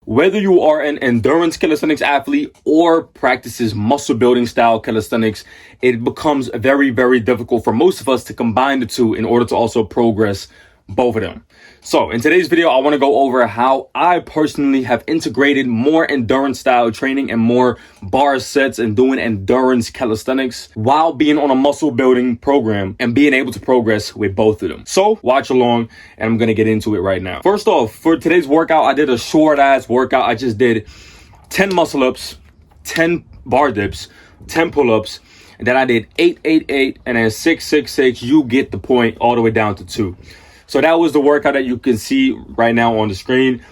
Whether you are an endurance calisthenics athlete or practices muscle building style calisthenics, it becomes very, very difficult for most of us to combine the two in order to also progress both of them. So in today's video, I want to go over how I personally have integrated more endurance style training and more bar sets and doing endurance calisthenics while being on a muscle building program and being able to progress with both of them. So watch along and I'm going to get into it right now. First off, for today's workout, I did a short ass workout. I just did 10 muscle ups, 10 bar dips, 10 pull-ups, and then I did 8, 8, 8, and then 6, 6, 6. You get the point, all the way down to 2. So that was the workout that you can see right now on the screen.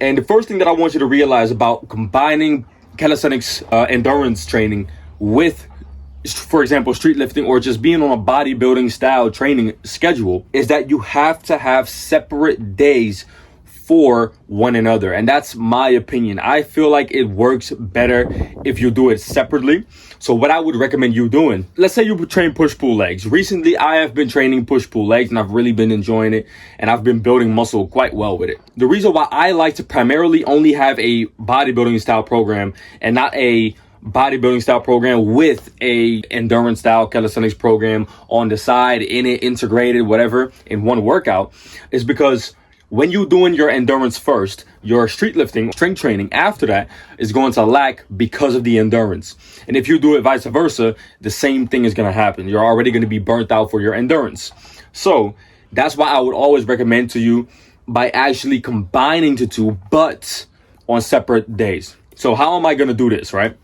And the first thing that I want you to realize about combining calisthenics endurance training with, for example, street lifting or just being on a bodybuilding style training schedule is that you have to have separate days for one another. And that's my opinion. I feel like it works better if you do it separately. So what I would recommend you doing, let's say you train push-pull legs. Recently, I have been training push-pull legs and I've really been enjoying it. And I've been building muscle quite well with it. The reason why I like to primarily only have a bodybuilding style program and not a bodybuilding style program with a endurance style calisthenics program on the side, in it, integrated, whatever, in one workout, is because when you're doing your endurance first, your street lifting, strength training after that is going to lack because of the endurance. And if you do it vice versa, the same thing is going to happen. You're already going to be burnt out for your endurance. So that's why I would always recommend to you by actually combining the two, but on separate days. So how am I going to do this, right?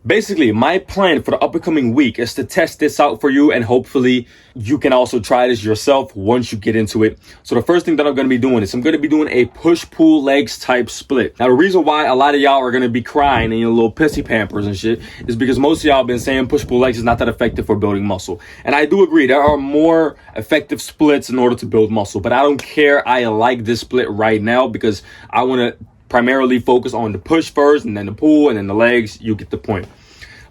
Basically, my plan for the upcoming week is to test this out for you, and hopefully you can also try this yourself once you get into it. So the first thing that I'm going to be doing is I'm going to be doing a push-pull legs type split. Now, the reason why a lot of y'all are going to be crying and your little pissy pampers and shit is because most of y'all have been saying push-pull legs is not that effective for building muscle. And I do agree, there are more effective splits in order to build muscle, but I don't care. I like this split right now because I want to primarily focus on the push first and then the pull and then the legs. You get the point.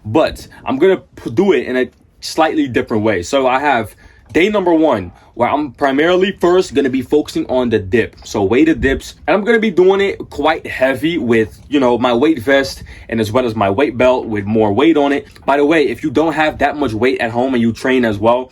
But I'm going to do it in a slightly different way. So I have day number 1 where I'm primarily first going to be focusing on the dip. So weighted dips. And I'm going to be doing it quite heavy with, my weight vest and as well as my weight belt with more weight on it. By the way, if you don't have that much weight at home and you train as well,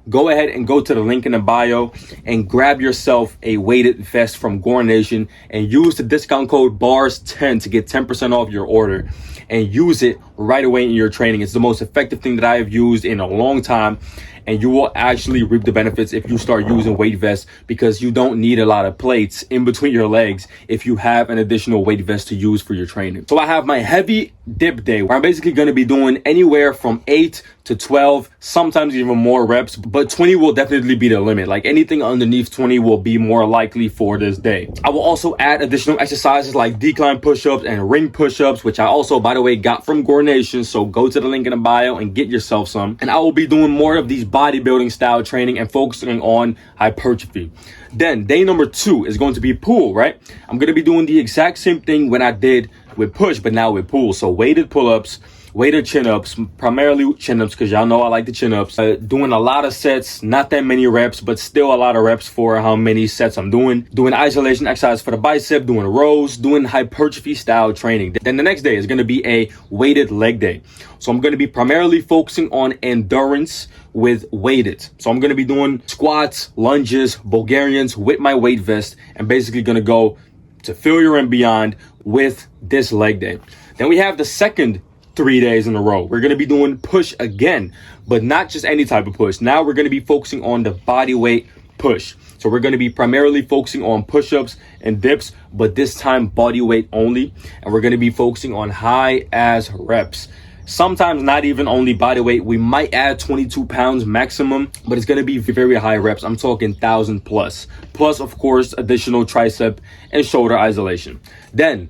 go ahead and go to the link in the bio and grab yourself a weighted vest from Gore Nation and use the discount code BARS10 to get 10% off your order and use it right away in your training. It's the most effective thing that I have used in a long time. And you will actually reap the benefits if you start using weight vests because you don't need a lot of plates in between your legs if you have an additional weight vest to use for your training. So I have my heavy dip day where I'm basically going to be doing anywhere from 8 to 12, sometimes even more reps, but 20 will definitely be the limit. Like anything underneath 20 will be more likely for this day. I will also add additional exercises like decline push-ups and ring push-ups, which I also, by the way, got from Gore Nation. So go to the link in the bio and get yourself some. And I will be doing more of these bodybuilding style training and focusing on hypertrophy. Then day number 2 is going to be pull, right? I'm going to be doing the exact same thing when I did with push, but now with pull. So weighted pull-ups, weighted chin-ups, primarily chin-ups because y'all know I like the chin-ups. Doing a lot of sets, not that many reps, but still a lot of reps for how many sets I'm doing. Doing isolation exercise for the bicep, doing rows, doing hypertrophy style training. Then the next day is going to be a weighted leg day. So I'm going to be primarily focusing on endurance with weighted. So I'm going to be doing squats, lunges, Bulgarians with my weight vest and basically going to go to failure and beyond with this leg day. Then we have the second 3 days in a row. We're going to be doing push again, but not just any type of push. Now we're going to be focusing on the body weight push. So we're going to be primarily focusing on push-ups and dips, but this time body weight only. And we're going to be focusing on high ass reps. Sometimes not even only body weight. We might add 22 pounds maximum, but it's going to be very high reps. I'm talking 1,000 plus. Plus, of course, additional tricep and shoulder isolation. Then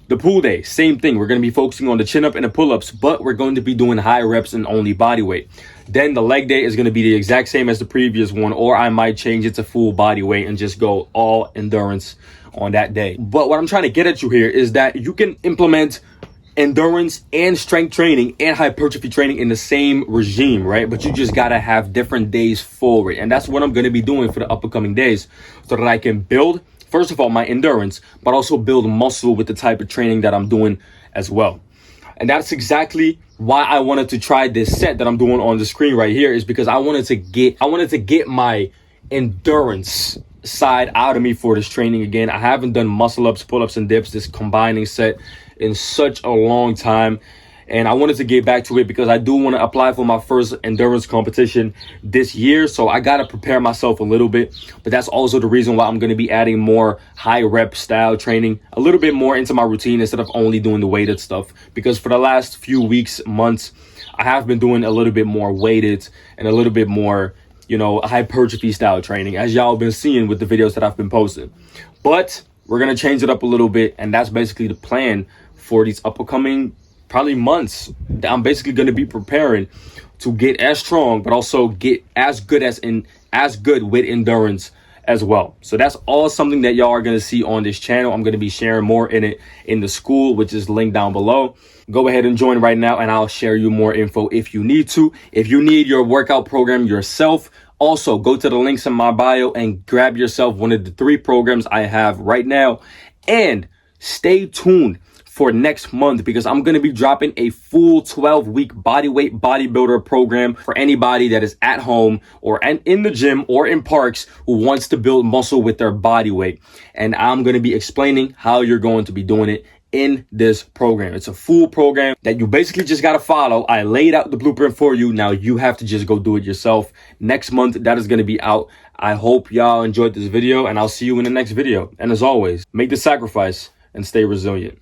the pull day, same thing. We're going to be focusing on the chin up and the pull-ups, but we're going to be doing high reps and only body weight. Then the leg day is going to be the exact same as the previous one, or I might change it to full body weight and just go all endurance on that day. But what I'm trying to get at you here is that you can implement endurance and strength training and hypertrophy training in the same regime, right? But you just gotta have different days for it. And that's what I'm gonna be doing for the upcoming days so that I can build first of all, my endurance, but also build muscle with the type of training that I'm doing as well. And that's exactly why I wanted to try this set that I'm doing on the screen right here, is because I wanted to get my endurance side out of me for this training again. I haven't done muscle ups, pull-ups, and dips, this combining set, in such a long time. And I wanted to get back to it because I do want to apply for my first endurance competition this year. So I got to prepare myself a little bit. But that's also the reason why I'm going to be adding more high rep style training, a little bit more into my routine instead of only doing the weighted stuff. Because for the last few weeks, months, I have been doing a little bit more weighted and a little bit more, hypertrophy style training, as y'all been seeing with the videos that I've been posting. But we're going to change it up a little bit. And that's basically the plan for these upcoming probably months. I'm basically going to be preparing to get as strong, but also get as good with endurance as well. So that's all something that y'all are going to see on this channel. I'm going to be sharing more in it in the school, which is linked down below. Go ahead and join right now, and I'll share you more info if you need to. If you need your workout program yourself, also go to the links in my bio and grab yourself one of the 3 programs I have right now. And stay tuned for next month, because I'm going to be dropping a full 12-week bodyweight bodybuilder program for anybody that is at home or in the gym or in parks who wants to build muscle with their body weight. And I'm going to be explaining how you're going to be doing it in this program. It's a full program that you basically just got to follow. I laid out the blueprint for you. Now you have to just go do it yourself. Next month, that is going to be out. I hope y'all enjoyed this video, and I'll see you in the next video. And as always, make the sacrifice and stay resilient.